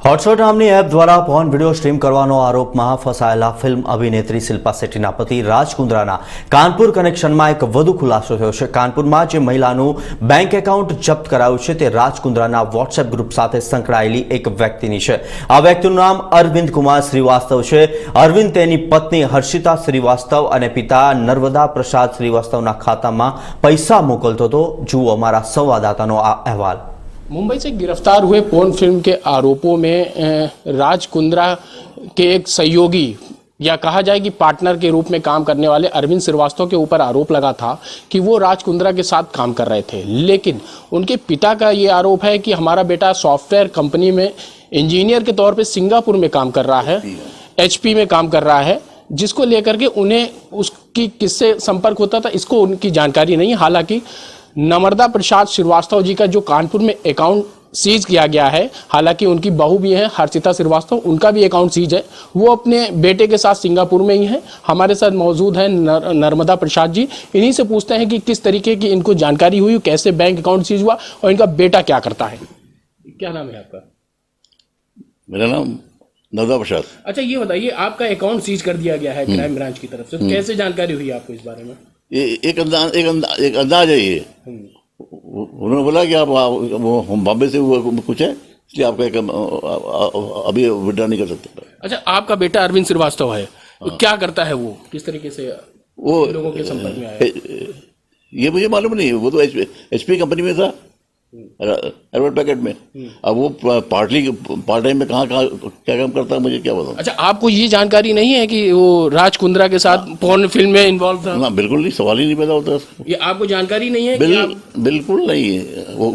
હોટશોટ નામની એપ દ્વારા porn video stream કરવાનો આરોપમાં ફસાયેલા ફિલ્મ અભિનેત્રી શિલ્પા શેટ્ટીના પતિ રાજ કુંદ્રાના કાનપુર કનેક્શનમાં એક વધુ ખુલાસો થયો છે। કાનપુરમાં જે મહિલાનું બેંક એકાઉન્ટ જપ્ત કરાયું છે તે રાજ કુંદ્રાના વોટ્સએપ ગ્રુપ સાથે સંકળાયેલી એક વ્યક્તિની છે। આ વ્યક્તિનું નામ અરવિંદ કુમાર શ્રીવાસ્તવ છે। અરવિંદ તેની પત્ની હર્ષિતા શ્રીવાસ્તવ અને પિતા નર્મદા પ્રસાદ શ્રીવાસ્તવના ખાતામાં પૈસા મોકલતો હતો। જુઓ અમારા સંવાદદાતાનો આ અહેવાલ। मुंबई से गिरफ्तार हुए पोर्न फिल्म के आरोपों में राज कुंद्रा के एक सहयोगी या कहा जाए कि पार्टनर के रूप में काम करने वाले अरविंद श्रीवास्तव के ऊपर आरोप लगा था कि वो राज कुंद्रा के साथ काम कर रहे थे। लेकिन उनके पिता का ये आरोप है कि हमारा बेटा सॉफ्टवेयर कंपनी में इंजीनियर के तौर पे सिंगापुर में काम कर रहा है, HP में काम कर रहा है, जिसको लेकर के उन्हें उसकी किससे संपर्क होता था इसको उनकी जानकारी नहीं। हालांकि नर्मदा प्रसाद श्रीवास्तव जी का जो कानपुर में अकाउंट सीज किया गया है, हालांकि उनकी बहू भी है हर्षिता श्रीवास्तव, उनका भी अकाउंट सीज है। वो अपने बेटे के साथ सिंगापुर में ही है। हमारे साथ मौजूद है नर्मदा प्रसाद जी। इन्हीं से पूछते हैं कि किस तरीके की इनको जानकारी हुई, कैसे बैंक अकाउंट सीज हुआ और इनका बेटा क्या करता है। क्या नाम है आपका? मेरा नाम नर्मदा प्रसाद। अच्छा, ये बताइए, आपका अकाउंट सीज कर दिया गया है क्राइम ब्रांच की तरफ से, तो कैसे जानकारी हुई आपको इस बारे में? ये एक अंदाज है। ये उन्होंने बोला कि आप वो बॉम्बे से कुछ है इसलिए आपका एक अभी विड्रॉ नहीं कर सकते। अच्छा, आपका बेटा अरविंद श्रीवास्तव है, तो क्या करता है वो, किस तरीके से वो लोगों के संपर्क में आया? ये मुझे मालूम नहीं। वो तो HP कंपनी में था, एडवर्ड पैकेट में। अब वो पार्ट टाइम में कहाँ क्या काम करता है मुझे क्या बताऊं। अच्छा, आपको ये जानकारी नहीं है कि वो राज कुंद्रा के साथ पोर्न फिल्म में इन्वॉल्व था? ना, बिल्कुल नहीं, सवाल ही नहीं पैदा होता। ये आपको जानकारी नहीं है? बिल्कुल नहीं है। वो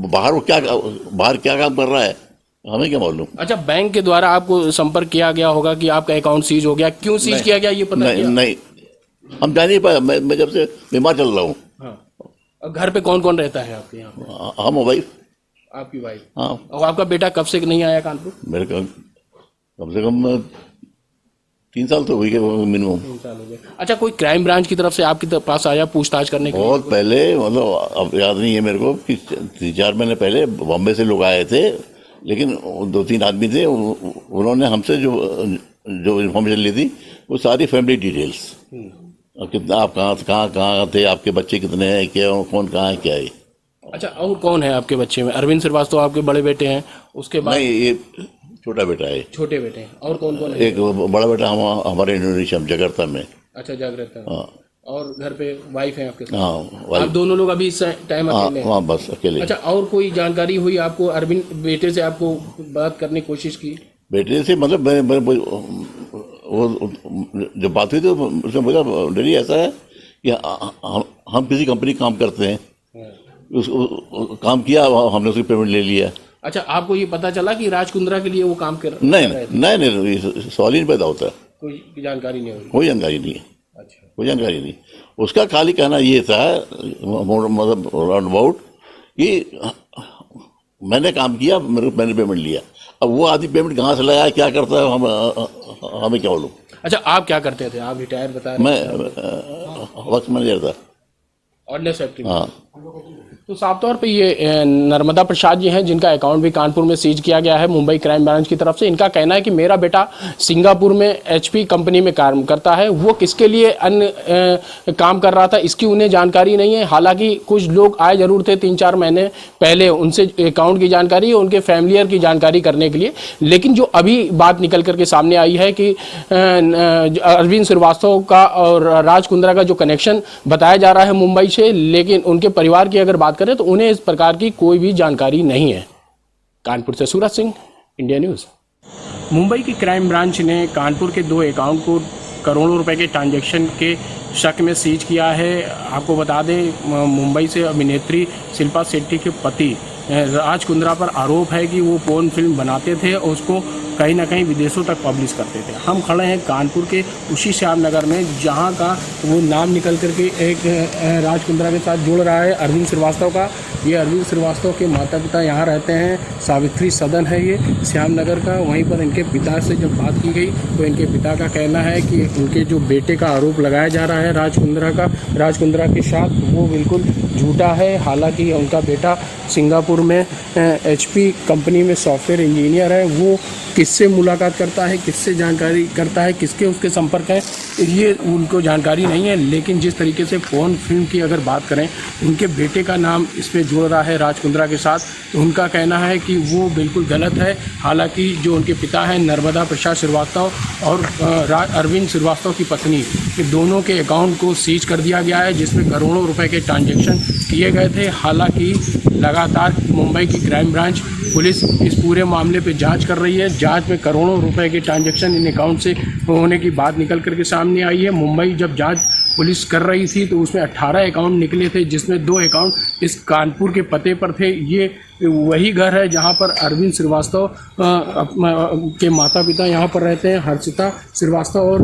बाहर क्या काम कर रहा है हमें क्या मालूम। अच्छा, बैंक के द्वारा आपको संपर्क किया गया होगा कि आपका अकाउंट सीज हो गया, क्यों सीज किया गया ये पता नहीं, हम जान नहीं पाए। मैं जब से बीमार चल रहा हूँ। और घर पे कौन कौन रहता है आपके यहाँ पे? हम वाइफ। आपकी वाइफ? हाँ। और आपका बेटा कब से नहीं आया कानपुर? मेरे कम से कम 3 साल तो हुई है मिनिमम। 3 साल हो गए। अच्छा, कोई क्राइम ब्रांच की तरफ से आपके पास आया पूछताछ करने के लिए? बहुत पहले, मतलब अब याद नहीं है मेरे को कि 3-4 महीने पहले बॉम्बे से लोग आए थे, लेकिन 2-3 आदमी थे। उन्होंने हमसे जो इन्फॉर्मेशन ली थी वो सारी फैमिली डिटेल्स, कितना आप कहाँ थे, आपके बच्चे कितने हैं, क्या कौन कहाँ है, क्या है। अच्छा, और कौन है आपके बच्चे में? अरविंद श्रीवास्तव आपके बड़े बेटे हैं, उसके बाद? नहीं, ये छोटा बेटा है। छोटे बेटे हैं। और कौन कौन है? एक बड़ा बेटा हमारे इंडोनेशिया में, जकार्ता में। अच्छा, जागृत। हाँ। और घर पे वाइफ है आपके साथ? हाँ, आप दोनों लोग अभी इस टाइम अकेले हैं? हाँ, बस अकेले। अच्छा, और कोई जानकारी हुई आपको? अरविंद बेटे से आपको बात करने की कोशिश की? बेटे से मतलब वो जब बात हुई तो उसने बोला डैडी ऐसा है कि हम किसी कंपनी काम करते हैं, उसको काम किया, हमने उसकी पेमेंट ले लिया। अच्छा, आपको ये पता चला कि राज कुंद्रा के लिए वो काम कर नहीं, सवाल ही नहीं पैदा होता। कोई जानकारी नहीं हुई? कोई जानकारी नहीं है। अच्छा, कोई जानकारी नहीं। उसका खाली कहना ये था, मतलब राउंड अबाउट, कि मैंने काम किया, मैंने पेमेंट लिया। अब वो आधी पेमेंट कहाँ से लाया, क्या करता है, हमें क्या मालूम। अच्छा, आप क्या करते थे? आप रिटायर बता रहे? मैं वर्क मैनेजर था, ऑर्डिनेंस फैक्ट्री में। हाँ। तो साफ तौर पे ये नर्मदा प्रसाद जी हैं, जिनका अकाउंट भी कानपुर में सीज किया गया है मुंबई क्राइम ब्रांच की तरफ से। इनका कहना है कि मेरा बेटा सिंगापुर में HP कंपनी में काम करता है, वो किसके लिए अन्य काम कर रहा था इसकी उन्हें जानकारी नहीं है। हालांकि कुछ लोग आए जरूर थे 3-4 महीने पहले उनसे अकाउंट की जानकारी, उनके फैमिलियर की जानकारी करने के लिए। लेकिन जो अभी बात निकल करके सामने आई है कि अरविंद श्रीवास्तव का और राज कुंद्रा का जो कनेक्शन बताया जा रहा है मुंबई से, लेकिन उनके परिवार की अगर बात करें तो उन्हें इस प्रकार की कोई भी जानकारी नहीं है। कानपुर से सूरज सिंह, इंडिया न्यूज़। मुंबई की क्राइम ब्रांच ने कानपुर के 2 अकाउंट को करोड़ों रुपए के ट्रांजैक्शन के शक में सीज किया है। आपको बता दें, मुंबई से अभिनेत्री शिल्पा शेट्टी के पति राज कुंद्रा पर आरोप है कि वो पोर्न फिल्म बनाते थे और उसको कहीं ना कहीं विदेशों तक पब्लिश करते थे। हम खड़े हैं कानपुर के उसी श्याम नगर में, जहां का वो नाम निकल करके एक राज कुंद्रा के साथ जुड़ रहा है, अरविंद श्रीवास्तव का। ये अरविंद श्रीवास्तव के माता पिता यहाँ रहते हैं, सावित्री सदन है ये श्यामनगर का। वहीं पर इनके पिता से जब बात की गई तो इनके पिता का कहना है कि उनके जो बेटे का आरोप लगाया जा रहा है राज कुंद्रा के साथ, वो बिल्कुल झूठा है। हालांकि उनका बेटा सिंगापुर में HP कंपनी में सॉफ्टवेयर इंजीनियर है। वो किससे मुलाकात करता है, किससे जानकारी करता है, किसके उसके संपर्क है, ये उनको जानकारी नहीं है। लेकिन जिस तरीके से फ़ोन फिल्म की अगर बात करें, उनके बेटे का नाम इसमें जुड़ रहा है राज कुंद्रा के साथ, तो उनका कहना है कि वो बिल्कुल गलत है। हालांकि जो उनके पिता हैं नर्मदा प्रसाद श्रीवास्तव और अरविंद श्रीवास्तव की पत्नी, ये दोनों के अकाउंट को सीज कर दिया गया है, जिसमें करोड़ों रुपए के ट्रांजैक्शन किए गए थे। हालांकि लगातार मुंबई की क्राइम ब्रांच पुलिस इस पूरे मामले पे जांच कर रही है। जांच में करोड़ों रुपए के ट्रांजैक्शन इन अकाउंट से होने की बात निकल करके सामने आई है। मुंबई जब जांच पुलिस कर रही थी तो उसमें 18 अकाउंट निकले थे, जिसमें 2 अकाउंट इस कानपुर के पते पर थे। ये वही घर है जहां पर अरविंद श्रीवास्तव के माता पिता यहाँ पर रहते हैं, हर्षिता श्रीवास्तव, और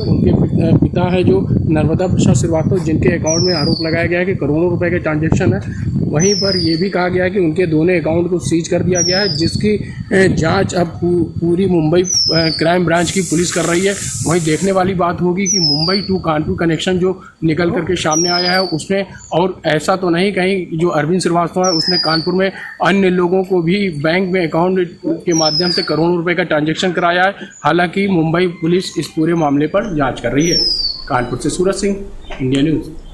उनके पिता है जो नर्मदा प्रसाद श्रीवास्तव, जिनके अकाउंट में आरोप लगाया गया है कि करोड़ों रुपए के ट्रांजैक्शन है। वहीं पर यह भी कहा गया है कि उनके दोनों अकाउंट को सीज कर दिया गया है, जिसकी जांच अब पूरी मुंबई क्राइम ब्रांच की पुलिस कर रही है। वहीं देखने वाली बात होगी कि मुंबई टू कानपुर कनेक्शन जो निकल करके सामने आया है उसमें, और ऐसा तो नहीं कहीं जो अरविंद श्रीवास्तव है उसने कानपुर में अन्य लोगों को भी बैंक में अकाउंट के माध्यम से करोड़ों रुपए का ट्रांजैक्शन कराया है। हालांकि मुंबई पुलिस इस पूरे मामले पर जांच कर रही है। कानपुर से सूरज सिंह, इंडिया न्यूज़।